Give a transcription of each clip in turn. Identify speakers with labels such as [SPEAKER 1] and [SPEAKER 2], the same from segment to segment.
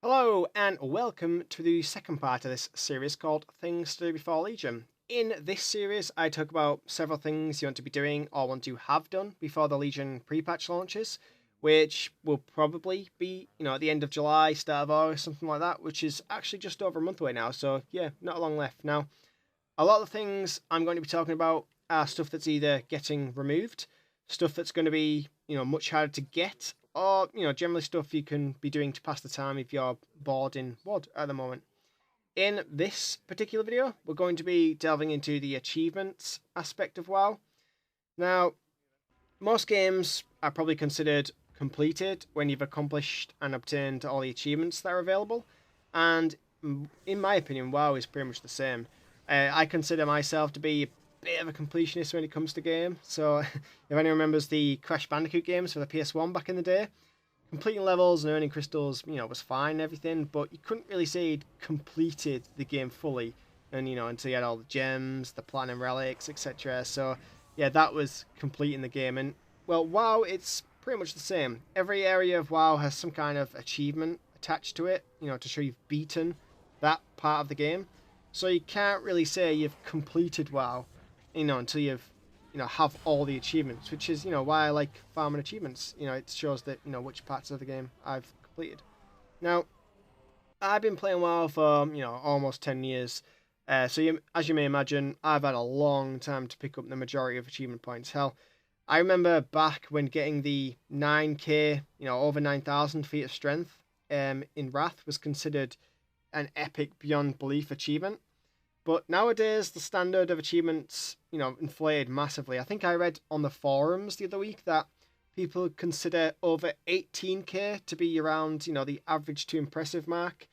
[SPEAKER 1] Hello, and welcome to the second part of this series called Things to Do Before Legion. In this series, I talk about several things you want to be doing or want to have done before the Legion pre-patch launches, which will probably be, at the end of July, start of August, something like that, which is actually just over a month away now, so yeah, not long left. Now, a lot of the things I'm going to be talking about are stuff that's either getting removed, stuff that's going to be, much harder to get, or, generally stuff you can be doing to pass the time if you're bored in WoD at the moment. In this particular video, we're going to be delving into the achievements aspect of WoW. Now, most games are probably considered completed when you've accomplished and obtained all the achievements that are available, and in my opinion, WoW is pretty much the same. I consider myself to be a bit of a completionist when it comes to game. So, if anyone remembers the Crash Bandicoot games for the PS1 back in the day, completing levels and earning crystals, was fine and everything, but you couldn't really say you'd completed the game fully, and until you had all the gems, the platinum relics, etc. So, yeah, that was completing the game. And well, WoW, it's pretty much the same. Every area of WoW has some kind of achievement attached to it, to show you've beaten that part of the game. So you can't really say you've completed WoW, until you've, have all the achievements, which is, why I like farming achievements. It shows that, which parts of the game I've completed. Now, I've been playing WoW for, almost 10 years. As you may imagine, I've had a long time to pick up the majority of achievement points. Hell, I remember back when getting the 9k, over 9,000 feet of strength in Wrath was considered an epic beyond belief achievement. But nowadays, the standard of achievements, inflated massively. I think I read on the forums the other week that people consider over 18k to be around, the average to impressive mark.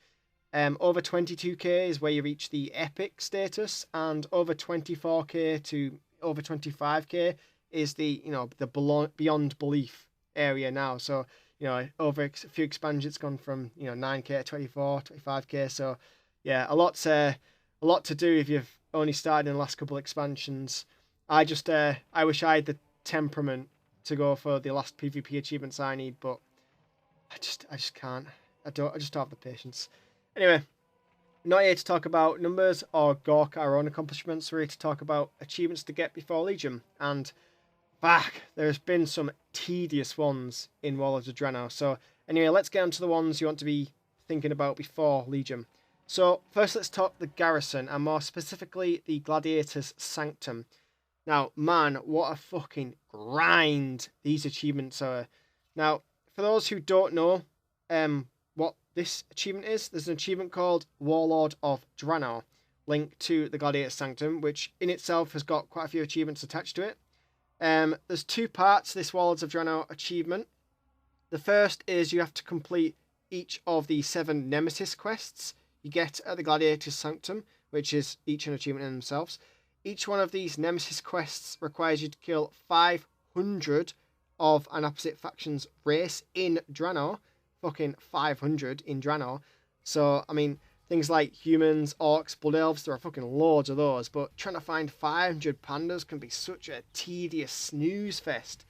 [SPEAKER 1] Over 22k is where you reach the epic status, and over 24k to over 25k is the, the beyond belief area now. So, over a few expansions, it's gone from, 9k to 24, 25k. So, yeah, a lot to do if you've only started in the last couple of expansions. I wish I had the temperament to go for the last PvP achievements I need, but I just can't. I just don't have the patience. Anyway, not here to talk about numbers or gawk our own accomplishments. We're here to talk about achievements to get before Legion, and there's been some tedious ones in Warlords of Draenor. So anyway, let's get on to the ones you want to be thinking about before Legion. So first let's talk the Garrison, and more specifically the Gladiator's Sanctum. Now, man, what a fucking grind these achievements are. Now, for those who don't know what this achievement is, there's an achievement called Warlord of Draenor, linked to the Gladiator's Sanctum, which in itself has got quite a few achievements attached to it. There's two parts to this Warlords of Draenor achievement. The first is you have to complete each of the 7 Nemesis quests you get at the Gladiator's Sanctum, which is each an achievement in themselves. Each one of these Nemesis quests requires you to kill 500 of an opposite faction's race in Draenor. Fucking 500 in Draenor. So, I mean, things like humans, orcs, blood elves, there are fucking loads of those, but trying to find 500 pandas can be such a tedious snooze fest.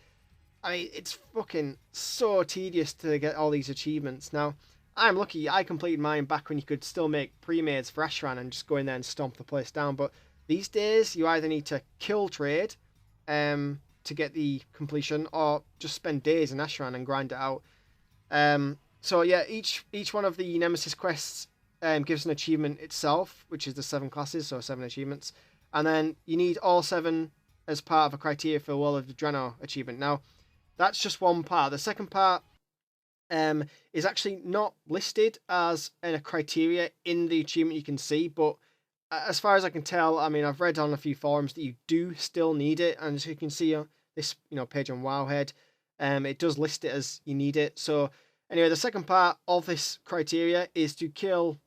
[SPEAKER 1] I mean, it's fucking so tedious to get all these achievements. Now, I'm lucky I completed mine back when you could still make pre-mades for Ashran and just go in there and stomp the place down, but these days you either need to kill trade to get the completion, or just spend days in Ashran and grind it out. So yeah, each one of the Nemesis quests gives an achievement itself, which is the 7 classes, so 7 achievements. And then you need all 7 as part of a criteria for World of Draenor achievement. Now, that's just one part. The second part is actually not listed as a criteria in the achievement you can see, but as far as I can tell, I mean, I've read on a few forums that you do still need it, and as you can see on this, page on Wowhead, it does list it as you need it. So anyway, the second part of this criteria is to kill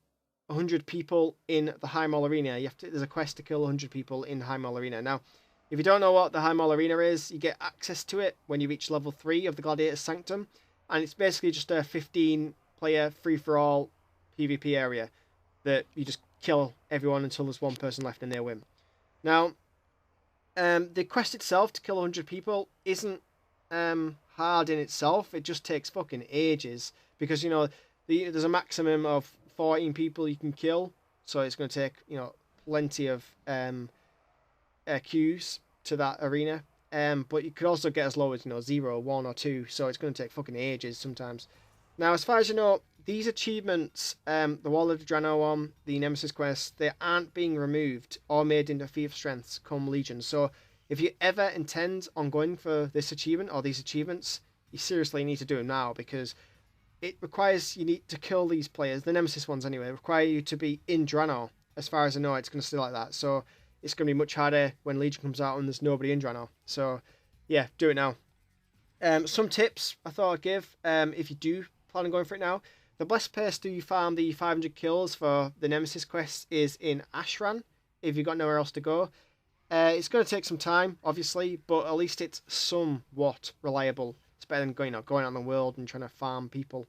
[SPEAKER 1] 100 people in the High Mall Arena. There's a quest to kill 100 people in High Mall Arena. Now, if you don't know what the High Mall Arena is, you get access to it when you reach level 3 of the Gladiator's Sanctum, and it's basically just a 15-player free-for-all PvP area that you just kill everyone until there's one person left and they win. Now, the quest itself to kill 100 people isn't hard in itself. It just takes fucking ages because, There's a maximum of 14 people you can kill, so it's going to take plenty of queues to that arena. But you could also get as low as 0, 1, or 2, so it's going to take fucking ages sometimes. Now, as far as you know, these achievements, the Wall of the Drano one, the Nemesis quest, they aren't being removed or made into Feat of Strengths come Legion. So if you ever intend on going for this achievement or these achievements, you seriously need to do them now, because it requires you need to kill these players, the Nemesis ones anyway, require you to be in Drano. As far as I know, it's going to stay like that. So it's going to be much harder when Legion comes out and there's nobody in Drano. So yeah, do it now. Some tips I thought I'd give if you do plan on going for it now. The best place to farm the 500 kills for the Nemesis quest is in Ashran, if you've got nowhere else to go. It's going to take some time, obviously, but at least it's somewhat reliable. It's better than going out in the world and trying to farm people.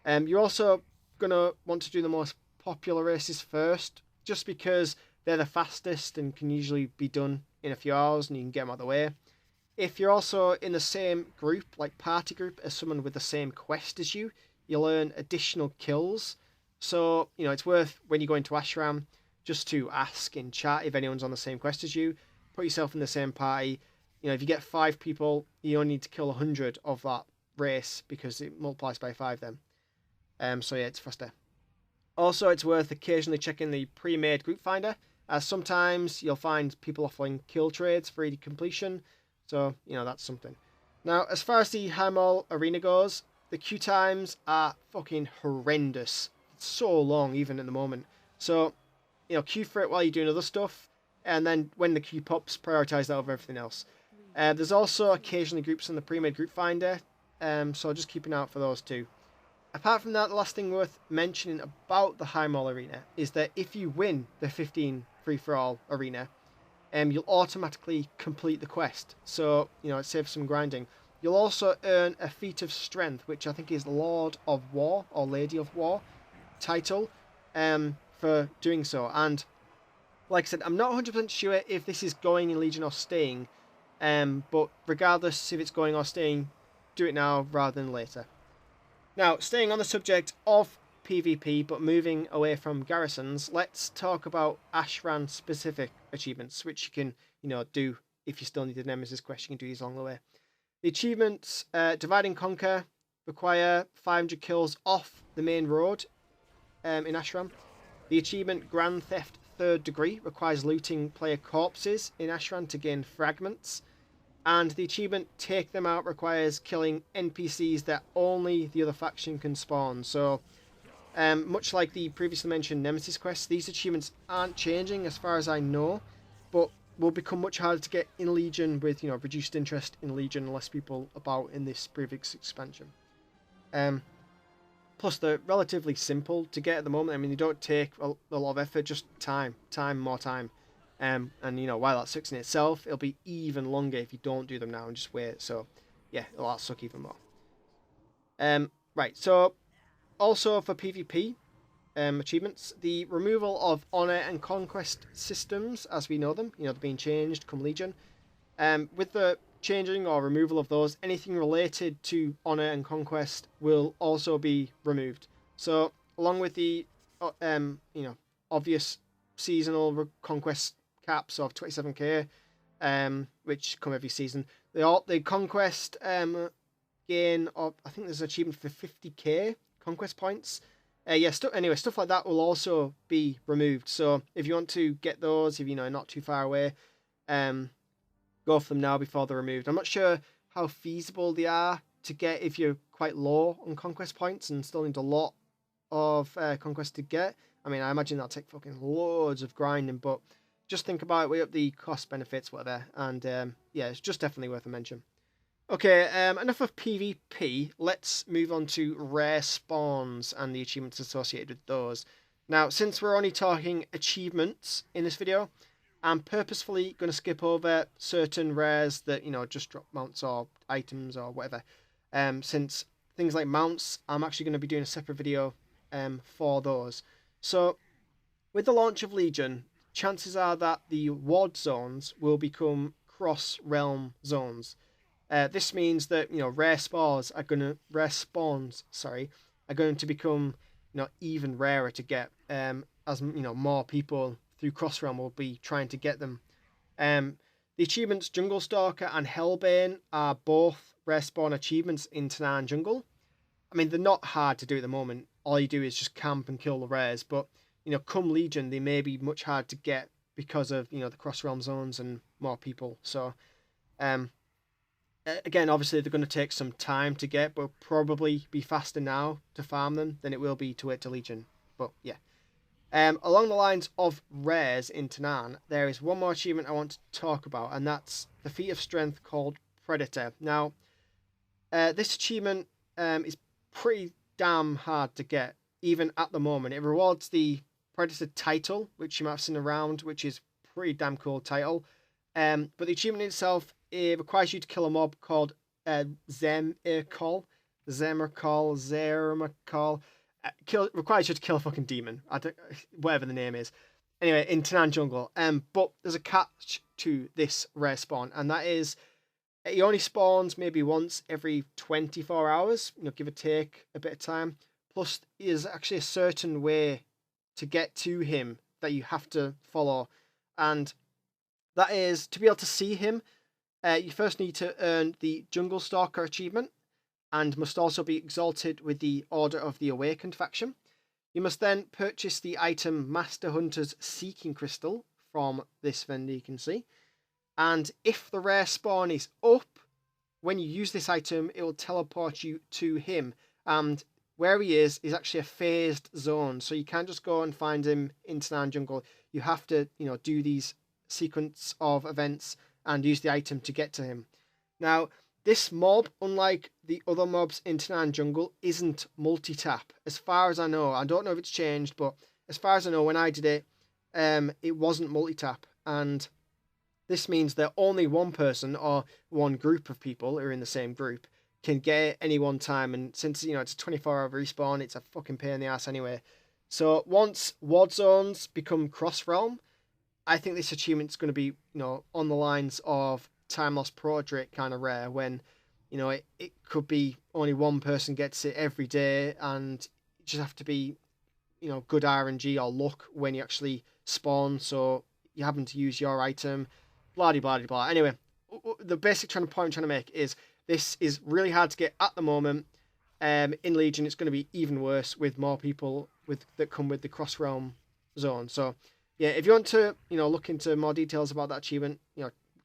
[SPEAKER 1] You're also going to want to do the most popular races first, just because they're the fastest and can usually be done in a few hours and you can get them out of the way. If you're also in the same group, like party group, as someone with the same quest as you, you'll earn additional kills. So, it's worth, when you go into Ashram, just to ask in chat if anyone's on the same quest as you. Put yourself in the same party. If you get 5 people, you only need to kill 100 of that race, because it multiplies by 5 then. So yeah, it's faster. Also, it's worth occasionally checking the pre-made group finder, as sometimes you'll find people offering kill trades for easy completion. So, that's something. Now, as far as the High Mall arena goes, the queue times are fucking horrendous. It's so long, even at the moment. So, queue for it while you're doing other stuff, and then when the queue pops, prioritize that over everything else. There's also occasionally groups in the pre-made group finder, so just keep an eye out for those too. Apart from that, the last thing worth mentioning about the High Mall arena is that if you win the 15 free-for-all arena, you'll automatically complete the quest. So, it saves some grinding. You'll also earn a Feat of Strength, which I think is Lord of War or Lady of War title, for doing so. And like I said, I'm not 100% sure if this is going in Legion or staying, but regardless if it's going or staying, do it now rather than later. Now, staying on the subject of PvP, but moving away from garrisons, let's talk about Ashran specific achievements, which you can, do if you still need the Nemesis quest. You can do these along the way. The achievements, Divide and Conquer, require 500 kills off the main road in Ashram. The achievement Grand Theft 3rd Degree requires looting player corpses in Ashran to gain fragments. And the achievement Take Them Out requires killing NPCs that only the other faction can spawn. So, much like the previously mentioned Nemesis quest, these achievements aren't changing as far as I know, but will become much harder to get in Legion with, reduced interest in Legion and less people about in this previous expansion. Plus, they're relatively simple to get at the moment. I mean, they don't take a lot of effort, just more time. And, while that sucks in itself, it'll be even longer if you don't do them now and just wait. So, yeah, it'll suck even more. Right, so, also for PvP achievements, the removal of Honor and Conquest systems, as we know them, they're being changed come Legion. With the changing or removal of those, anything related to Honor and Conquest will also be removed. So, along with the, obvious seasonal conquest caps of 27k, which come every season. The conquest gain of, I think there's an achievement for 50k conquest points. Anyway, stuff like that will also be removed. So if you want to get those, if not too far away, go for them now before they're removed. I'm not sure how feasible they are to get if you're quite low on conquest points and still need a lot of conquest to get. I mean, I imagine that'll take fucking loads of grinding, but just think about it, weigh up the cost benefits, whatever, and yeah, it's just definitely worth a mention. Okay, enough of PvP, let's move on to rare spawns and the achievements associated with those. Now, since we're only talking achievements in this video, I'm purposefully going to skip over certain rares that, just drop mounts or items or whatever, since things like mounts, I'm actually going to be doing a separate video for those. So, with the launch of Legion, chances are that the WOD zones will become cross-realm zones. This means that rare spawns are going to become even rarer to get. As more people through Crossrealm will be trying to get them. The achievements Jungle Stalker and Hellbane are both rare spawn achievements in Tanaan Jungle. I mean, they're not hard to do at the moment. All you do is just camp and kill the rares, but come Legion, they may be much hard to get because of the cross realm zones and more people. So, um, again, obviously they're going to take some time to get, but probably be faster now to farm them than it will be to wait to Legion. But yeah. Along the lines of rares in Tanaan, there is one more achievement I want to talk about, and that's the feat of strength called Predator. Now, this achievement is pretty damn hard to get, even at the moment. It rewards the Predator title, which you might have seen around, which is pretty damn cool title. But the achievement itself, it requires you to kill a mob called Zemercol. Requires you to kill a fucking demon. Whatever the name is. Anyway, in Tanaan Jungle. But there's a catch to this rare spawn, and that is he only spawns maybe once every 24 hours, give or take a bit of time. Plus, there's actually a certain way to get to him that you have to follow, and that is to be able to see him. You first need to earn the Jungle Stalker achievement, and must also be exalted with the Order of the Awakened faction. You must then purchase the item Master Hunter's Seeking Crystal from this vendor you can see. And if the rare spawn is up, when you use this item, it will teleport you to him. And where he is actually a phased zone. So you can't just go and find him in Tanaan Jungle. You have to, do these sequence of events and use the item to get to him. Now, this mob, unlike the other mobs in Tanaan Jungle, isn't multi-tap. As far as I know, I don't know if it's changed, but as far as I know, when I did it, it wasn't multi-tap. And this means that only one person or one group of people who are in the same group can get it any one time. And since, it's a 24-hour respawn, it's a fucking pain in the ass anyway. So once ward zones become cross-realm, I think this achievement's going to be, on the lines of Time Lost Portrait kind of rare, when it could be only one person gets it every day, and you just have to be good RNG or luck when you actually spawn, so you happen to use your item, blah blah blah blah. Anyway, the basic point I'm trying to make is this is really hard to get at the moment. In Legion, it's going to be even worse with more people that come with the cross realm zone. So yeah, if you want to look into more details about that achievement,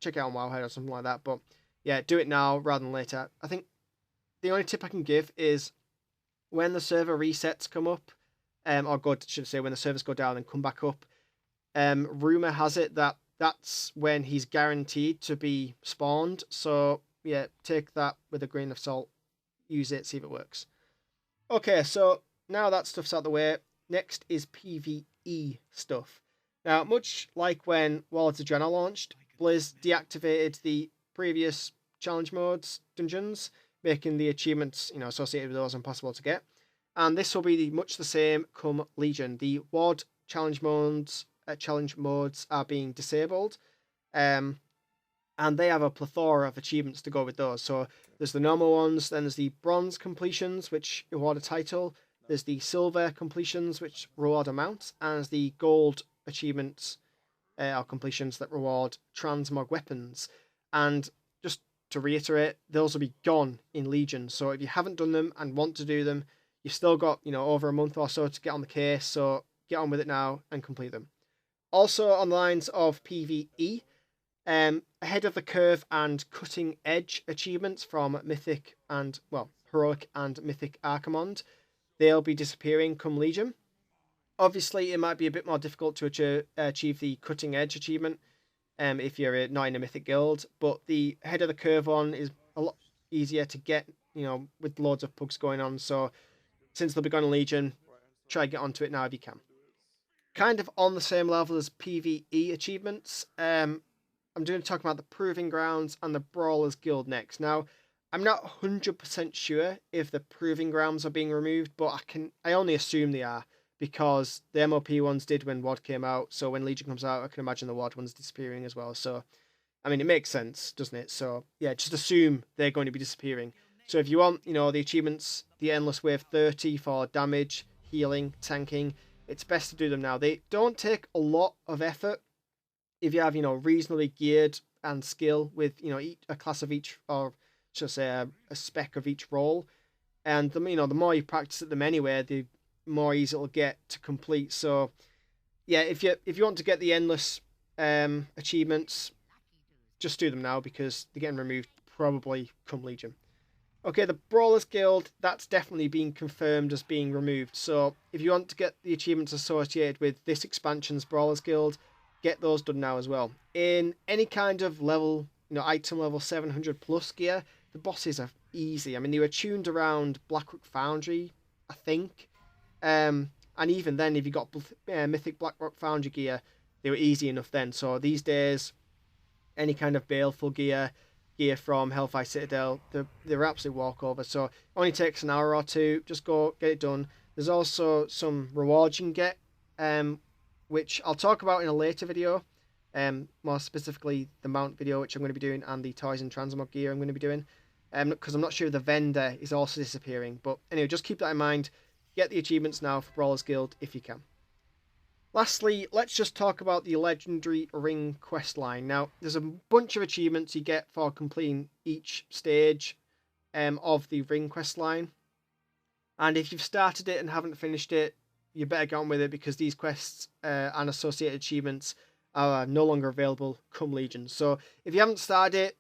[SPEAKER 1] check it out on Wowhead or something like that. But yeah, do it now rather than later. I think the only tip I can give is when the server resets come up, should say when the servers go down and come back up. Rumor has it that that's when he's guaranteed to be spawned. So yeah, take that with a grain of salt. Use it, see if it works. Okay, so now that stuff's out the way, next is PvE stuff. Now, much like when Worlds of Draenor launched, Blizz deactivated the previous challenge modes dungeons, making the achievements associated with those impossible to get. And this will be much the same come Legion. The WoD challenge modes are being disabled, and they have a plethora of achievements to go with those. So there's the normal ones, then there's the bronze completions, which reward a title. There's the silver completions, which reward a mount, and there's the gold achievements or completions that reward transmog weapons. And just to reiterate, those will be gone in Legion. So if you haven't done them and want to do them, you've still got over a month or so to get on the case. So get on with it now and complete them. Also on the lines of PvE, ahead of the curve and cutting edge achievements from Mythic and Heroic and Mythic Archimonde, they'll be disappearing come Legion. Obviously, it might be a bit more difficult to achieve the cutting edge achievement if you're not in a Mythic guild, but the head of the curve one is a lot easier to get, with loads of pugs going on. So since they'll be going to Legion, try to get onto it now if you can. Kind of on the same level as PvE achievements, I'm going to talk about the Proving Grounds and the Brawlers Guild next. Now, I'm not 100% sure if the Proving Grounds are being removed, but I only assume they are, because the MOP ones did when WoD came out. So when Legion comes out, I can imagine the WoD one's disappearing as well. So, I mean, it makes sense, doesn't it? So, yeah, just assume they're going to be disappearing. So if you want, the achievements, the Endless Wave 30 for damage, healing, tanking, it's best to do them now. They don't take a lot of effort if you have, reasonably geared and skill with, a class of each, or should I say a spec of each role. And the more you practice at them anyway, the more easy it'll get to complete. So yeah, if you want to get the endless achievements, just do them now because they're getting removed probably come Legion. Okay, the Brawlers Guild, that's definitely been confirmed as being removed. So if you want to get the achievements associated with this expansion's Brawlers Guild, get those done now as well. In any kind of level, item level 700 plus gear, the bosses are easy. I mean, they were tuned around Blackrock Foundry, I think. And even then, if you got Mythic Blackrock Foundry gear, they were easy enough then. So these days, any kind of baleful gear from Hellfire Citadel, they're absolute walkover. So it only takes an hour or two. Just go get it done. There's also some rewards you can get, which I'll talk about in a later video. More specifically the mount video, which I'm going to be doing, and the toys and transmog gear I'm going to be doing. Because I'm not sure if the vendor is also disappearing. But anyway, just keep that in mind. Get the achievements now for Brawlers Guild if you can. Lastly, let's just talk about the Legendary Ring questline. Now, there's a bunch of achievements you get for completing each stage of the Ring questline. And if you've started it and haven't finished it, you better get on with it because these quests and associated achievements are no longer available come Legion. So if you haven't started it,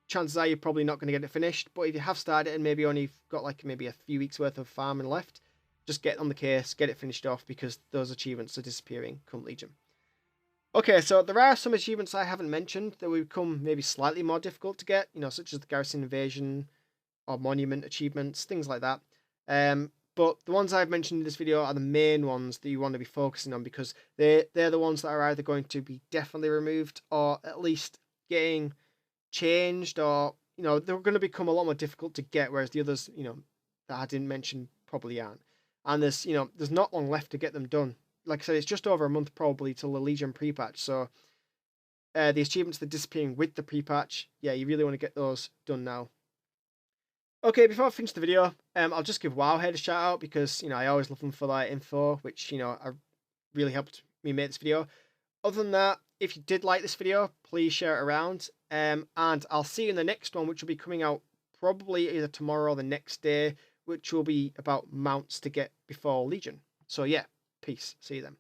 [SPEAKER 1] chances are you're probably not going to get it finished. But if you have started it and maybe only got maybe a few weeks worth of farming left, just get on the case, get it finished off because those achievements are disappearing come Legion. Okay, so there are some achievements I haven't mentioned that will become maybe slightly more difficult to get, such as the Garrison Invasion or Monument achievements, things like that. But the ones I've mentioned in this video are the main ones that you want to be focusing on because they're the ones that are either going to be definitely removed or at least getting changed, or they're going to become a lot more difficult to get, whereas the others, that I didn't mention probably aren't. And there's not long left to get them done. Like I said, it's just over a month probably till the Legion pre-patch. So the achievements that are disappearing with the pre-patch, yeah, you really want to get those done now. Okay, before I finish the video, I'll just give Wowhead a shout out because I always love them for their info, which really helped me make this video. Other than that, if you did like this video, please share it around. And I'll see you in the next one, which will be coming out probably either tomorrow or the next day, which will be about mounts to get before Legion. So yeah, peace. See you then.